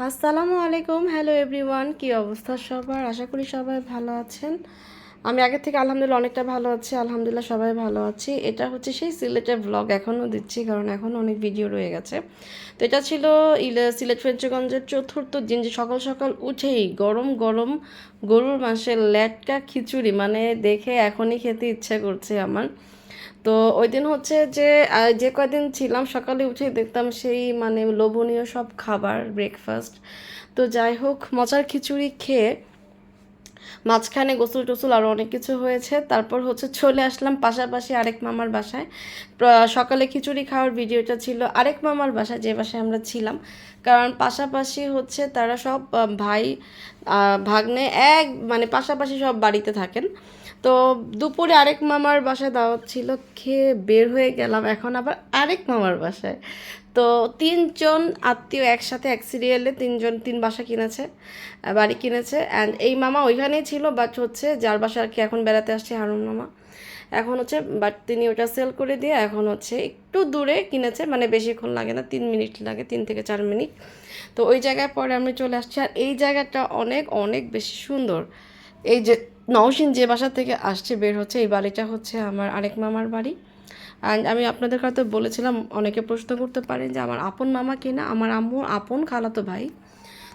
আসসালামু আলাইকুম, hello everyone. কি অবস্থা সবার? আশা করি সবাই ভালো আছেন। আমি আগের থেকে আলহামদুলিল্লাহ অনেকটা ভালো আছি। আলহামদুলিল্লাহ সবাই ভালো আছি। এটা হচ্ছে সেই সিলেটের ব্লগ, এখনও দিচ্ছি কারণ এখনও অনেক ভিডিও রয়ে গেছে। তো এটা ছিল সিলেট ফেঞ্চুগঞ্জের চতুর্থ দিন, যে সকাল সকাল উঠেই গরম গরম গরুর মাংসের লেটকা খিচুড়ি, মানে দেখে এখনই খেতে ইচ্ছা করছে আমার। তো ওই দিন হচ্ছে যে যে কয়দিন ছিলাম সকালে উঠে দেখতাম সেই মানে লোভনীয় সব খাবার, ব্রেকফাস্ট। তো যাই হোক, মজার খিচুড়ি খেয়ে মাঝখানে গোসল টোসল আরও অনেক কিছু হয়েছে। তারপর হচ্ছে চলে আসলাম পাশাপাশি আরেক মামার বাসায়। সকালে খিচুড়ি খাওয়ার ভিডিওটা ছিল আরেক মামার বাসায়, যে বাসায় আমরা ছিলাম। কারণ পাশাপাশি হচ্ছে তারা সব ভাই ভাগ্নে এক মানে পাশাপাশি সব বাড়িতে থাকেন। তো দুপুরে আরেক মামার বাসায় দাওয়াত ছিল, খেয়ে বের হয়ে গেলাম এখন আবার আরেক মামার বাসায়। তো তিনজন আত্মীয় একসাথে এক সিরিয়ালে তিন বাসা কিনেছে, বাড়ি কিনেছে। অ্যান্ড এই মামা ওইখানেই ছিল, বাট হচ্ছে যার বাসা আর কি এখন বেড়াতে আসছে, হারুন মামা। এখন হচ্ছে বাট তিনি ওটা সেল করে দিয়ে এখন হচ্ছে একটু দূরে কিনেছে, মানে বেশিক্ষণ লাগে না, 3 মিনিট লাগে, 3 থেকে 4 মিনিট। তো ওই জায়গায় পরে আমি চলে আসছি। আর এই জায়গাটা অনেক অনেক বেশি সুন্দর। এই যে নওশিন যে বাসা থেকে আসছে বের হচ্ছে, এই বাড়িটা হচ্ছে আমার আরেক মামার বাড়ি। অ্যান্ড আমি আপনাদের কাছে বলেছিলাম, অনেকে প্রশ্ন করতে পারেন যে আমার আপন মামা কিনা, আমার আম্মু আপন খালাতো ভাই।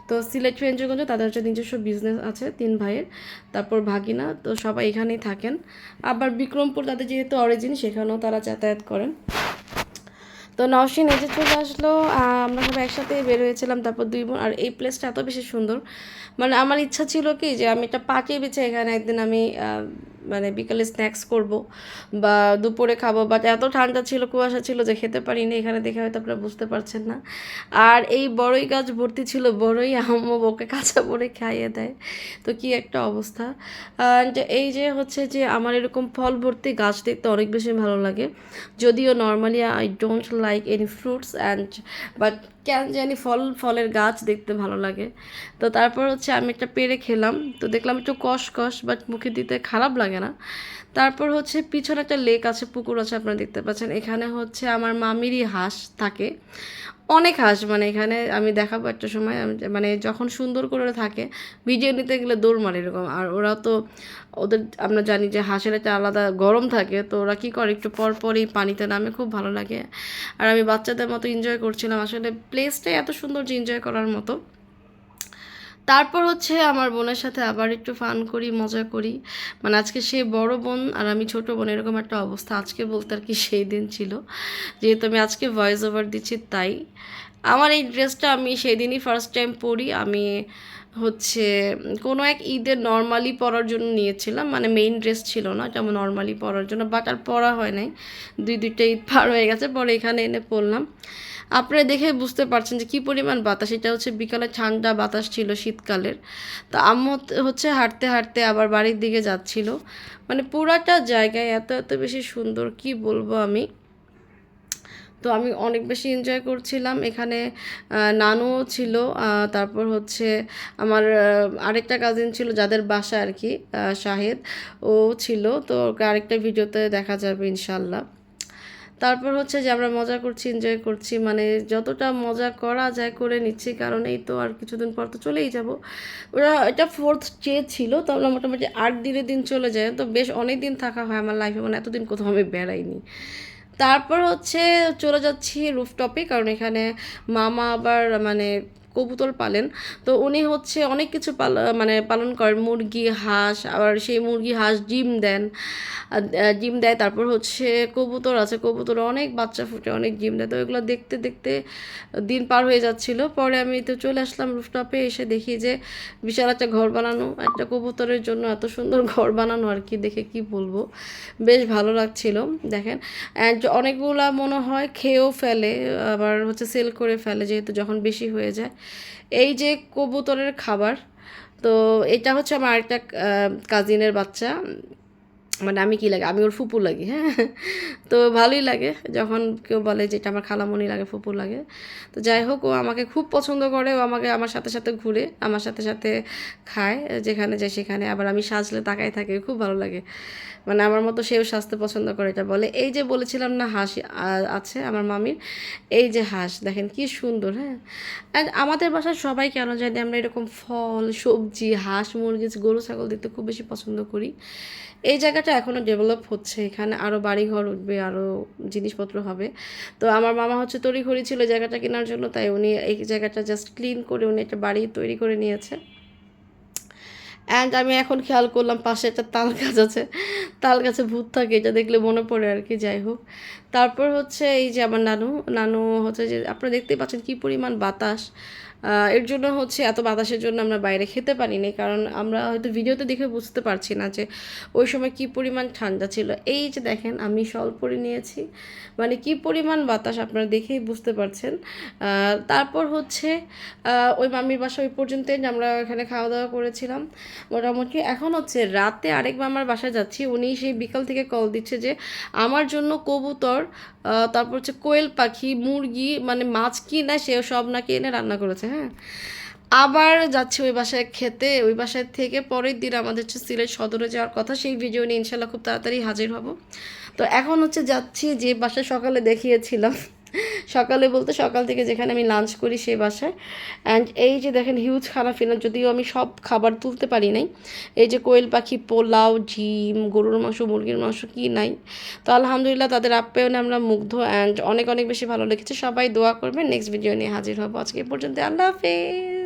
তো সিলেট ফেঞ্চুগঞ্জে তাদের হচ্ছে নিজস্ব বিজনেস আছে 3 ভাইয়ের, তারপর ভাগিনা, তো সবাই এখানেই থাকেন। আবার বিক্রমপুর তাদের যেহেতু অরিজিন, সেখানেও তারা যাতায়াত করেন। তো নওশিন এই যে চলে আসলো, আমরা সবাই একসাথে বের হয়েছিলাম, তারপর 2 বোন। আর এই প্লেসটা এত বেশি সুন্দর, মানে আমার ইচ্ছা ছিল কি যে আমি একটা পার্টি বেছে এখানে একদিন আমি মানে বিকালে স্ন্যাক্স করব বা দুপুরে খাবো, বাট এত ঠান্ডা ছিল, কুয়াশা ছিল যে খেতে পারিনি। এখানে দেখে হয়তো আপনারা বুঝতে পারছেন না। আর এই বড়ই গাছ ভর্তি ছিল বড়ই, আম্মু ওকে কাঁচা পড়ে খাইয়ে দেয়। তো কি একটা অবস্থা। অ্যান্ড এই যে হচ্ছে যে আমার এরকম ফল ভর্তি গাছ দেখতে অনেক বেশি ভালো লাগে। যদিও normally I don't like any fruits and but কেন জানি ফলের গাছ দেখতে ভালো লাগে। তো তারপর হচ্ছে আমি একটা পেড়ে খেলাম, তো দেখলাম একটু কষ বাট মুখে দিতে খারাপ লাগে না। তারপর হচ্ছে পিছনে একটা লেক আছে, পুকুর আছে, আপনারা দেখতে পাচ্ছেন। এখানে হচ্ছে আমার মামিরই হাঁস থাকে, অনেক হাঁস, মানে এখানে আমি দেখাবো একটা সময়। মানে যখন সুন্দর করে থাকে ভিডিও নিতে গেলে দৌড় মারে এরকম। আর ওরা তো ওদের আমরা জানি যে হাঁসের একটা আলাদা গরম থাকে, তো ওরা কী করে একটু পর পরই পানিতে নামে, খুব ভালো লাগে। আর আমি বাচ্চাদের মতো এনজয় করছিলাম, আসলে প্লেসটাই এত সুন্দর যে এনজয় করার মতো। তারপর হচ্ছে আমার বোনের সাথে আবার একটু ফান করি, মজা করি। মানে আজকে সে বড় বোন আর আমি ছোট বোন, এরকম একটা অবস্থা আজকে বলতে আর কি সেই দিন ছিল, যেহেতু আমি আজকে ভয়েস ওভার দিচ্ছি তাই। আমার এই ড্রেসটা আমি সেই দিনই ফার্স্ট টাইম পরি। আমি হচ্ছে কোনো এক ঈদে নর্মালি পরার জন্য নিয়েছিলাম, মানে মেইন ড্রেস ছিল না, যেমন নর্মালি পরার জন্য, বাট আর পরা হয় নাই। দুইটা ঈদ পার হয়ে গেছে, পরে এখানে এনে পরলাম। আপনারা দেখে বুঝতে পারছেন যে কী পরিমাণ বাতাস। এটা হচ্ছে বিকালে ঠান্ডা বাতাস ছিল শীতকালের। তো আম্মু হচ্ছে হাঁটতে হাঁটতে আবার বাড়ির দিকে যাচ্ছিল। মানে পুরাটা জায়গায় এত এত বেশি সুন্দর, কি বলবো আমি। তো আমি অনেক বেশি এনজয় করছিলাম এখানে। নানুও ছিল, তারপর হচ্ছে আমার আরেকটা কাজিন ছিল যাদের বাসা আর কি, শাহেদ, ও ছিল। তো ওকে আরেকটা ভিডিওতে দেখা যাবে ইনশাল্লাহ। তারপর হচ্ছে যে আমরা মজা করছি, এনজয় করছি, মানে যতটা মজা করা যায় করে নিচ্ছি, কারণ এই তো আর কিছুদিন পর তো চলেই যাব। ওরা এটা 4th ডে ছিল, তো আমরা মোটামুটি 8 দিনের দিন চলে যায়, তো বেশ অনেক দিন থাকা হয় আমার লাইফে, মানে এতদিন কোথাও আমি বেড়াইনি। তারপর হচ্ছে চলে যাচ্ছি রুফটপে, কারণ এখানে মামা আবার মানে কবুতর পালেন। তো উনি হচ্ছে অনেক কিছু মানে পালন করেন, মুরগি হাঁস, আবার সেই মুরগি হাঁস ডিম দেন, ডিম দেয়। তারপর হচ্ছে কবুতর আছে, কবুতর অনেক বাচ্চা ফুটে, অনেক ডিম দেয়। তো এগুলো দেখতে দেখতে দিন পার হয়ে যাচ্ছিল। পরে আমি তো চলে আসলাম রুফটপে, এসে দেখি যে বিশাল একটা ঘর বানানো, একটা কবুতরের জন্য এত সুন্দর ঘর বানানো আর কি, দেখে কি বলবো, বেশ ভালো লাগছিল। দেখেন, অ্যান্ড অনেকগুলা মনে হয় খেয়েও ফেলে, আবার হচ্ছে সেল করে ফেলে যেহেতু যখন বেশি হয়ে যায়। এই যে কবুতরের খাবার। তো এটা হচ্ছে আমার আরেকটা কাজিনের বাচ্চা, মানে আমি কি লাগে, আমি ওর ফুপু লাগি, হ্যাঁ। তো ভালোই লাগে যখন কেউ বলে যে এটা আমার খালামণি লাগে, ফুপু লাগে। তো যাই হোক, ও আমাকে খুব পছন্দ করে, ও আমাকে আমার সাথে সাথে ঘুরে, আমার সাথে সাথে খায়, যেখানে যায় সেখানে। আবার আমি সাজলে তাকাই থাকে, খুব ভালো লাগে। মানে আমার মতো সেও সাজতে পছন্দ করে, এটা বলে। এই যে বলেছিলাম না হাঁস আছে আমার মামির, এই যে হাঁস দেখেন কি সুন্দর, হ্যাঁ। অ্যান্ড আমাদের বাসায় সবাই কেন জানি আমরা এরকম ফল সবজি, হাঁস মুরগি, গরু ছাগল দেখতে খুব বেশি পছন্দ করি। এই জায়গাটা এখনও ডেভেলপ হচ্ছে, এখানে আরও বাড়িঘর উঠবে, আরও জিনিসপত্র হবে। তো আমার মামা হচ্ছে তড়িঘড়ি ছিল জায়গাটা কেনার জন্য, তাই উনি এই জায়গাটা জাস্ট ক্লিন করে উনি একটা বাড়ি তৈরি করে নিয়েছে। অ্যান্ড আমি এখন খেয়াল করলাম পাশে একটা তাল গাছ আছে, তাল গাছে ভূত থাকে, এটা দেখলে মনে পড়ে আর কি। যাই হোক, তারপর হচ্ছে এই যে আমার নানু, নানু হচ্ছে যে আপনারা দেখতেই পাচ্ছেন কী পরিমাণ বাতাস। এর জন্য হচ্ছে এত বাতাসের জন্য আমরা বাইরে খেতে পারিনি, কারণ আমরা হয়তো ভিডিওতে দেখে বুঝতে পারছি না যে ওই সময় কী পরিমাণ ঠান্ডা ছিল। এই যে দেখেন আমি শল পরে নিয়েছি, মানে কী পরিমাণ বাতাস আপনারা দেখেই বুঝতে পারছেন। তারপর হচ্ছে ওই মামির বাসা ওই পর্যন্তই, আমরা এখানে খাওয়া দাওয়া করেছিলাম মোটামুটি। এখন হচ্ছে রাতে আরেক মামার বাসায় যাচ্ছি, উনি সেই বিকাল থেকে কল দিচ্ছে যে আমার জন্য কবুতর, তারপর হচ্ছে কোয়েল পাখি, মুরগি, মানে মাছ কি না সে সব নাকি এনে রান্না করেছে, হ্যাঁ। আবার যাচ্ছি ওই বাসায় খেতে। ওই বাসায় থেকে পরের দিন আমাদের হচ্ছে সিলেট সদরে যাওয়ার কথা, সেই ভিডিও নিয়ে ইনশাল্লাহ খুব তাড়াতাড়ি হাজির হব। তো এখন হচ্ছে যাচ্ছি যে বাসায় সকালে দেখিয়েছিলাম, সকালে বলতে সকাল থেকে যেখানে আমি লাঞ্চ করি সেই বাসায়। অ্যান্ড এই যে দেখেন হিউজ খানা ফিনা, যদিও আমি সব খাবার তুলতে পারি নাই। এই যে কোয়েল পাখি, পোলাও, ডিম, গরুর মাংস, মুরগির মাংস, কি নাই। তো আলহামদুলিল্লাহ তাদের আপ্যায়নে আমরা মুগ্ধ, অ্যান্ড অনেক অনেক বেশি ভালো লেগেছে। সবাই দোয়া করবেন, নেক্সট ভিডিও নিয়ে হাজির হবো। আজকে এ পর্যন্ত, আল্লাহ হাফেজ।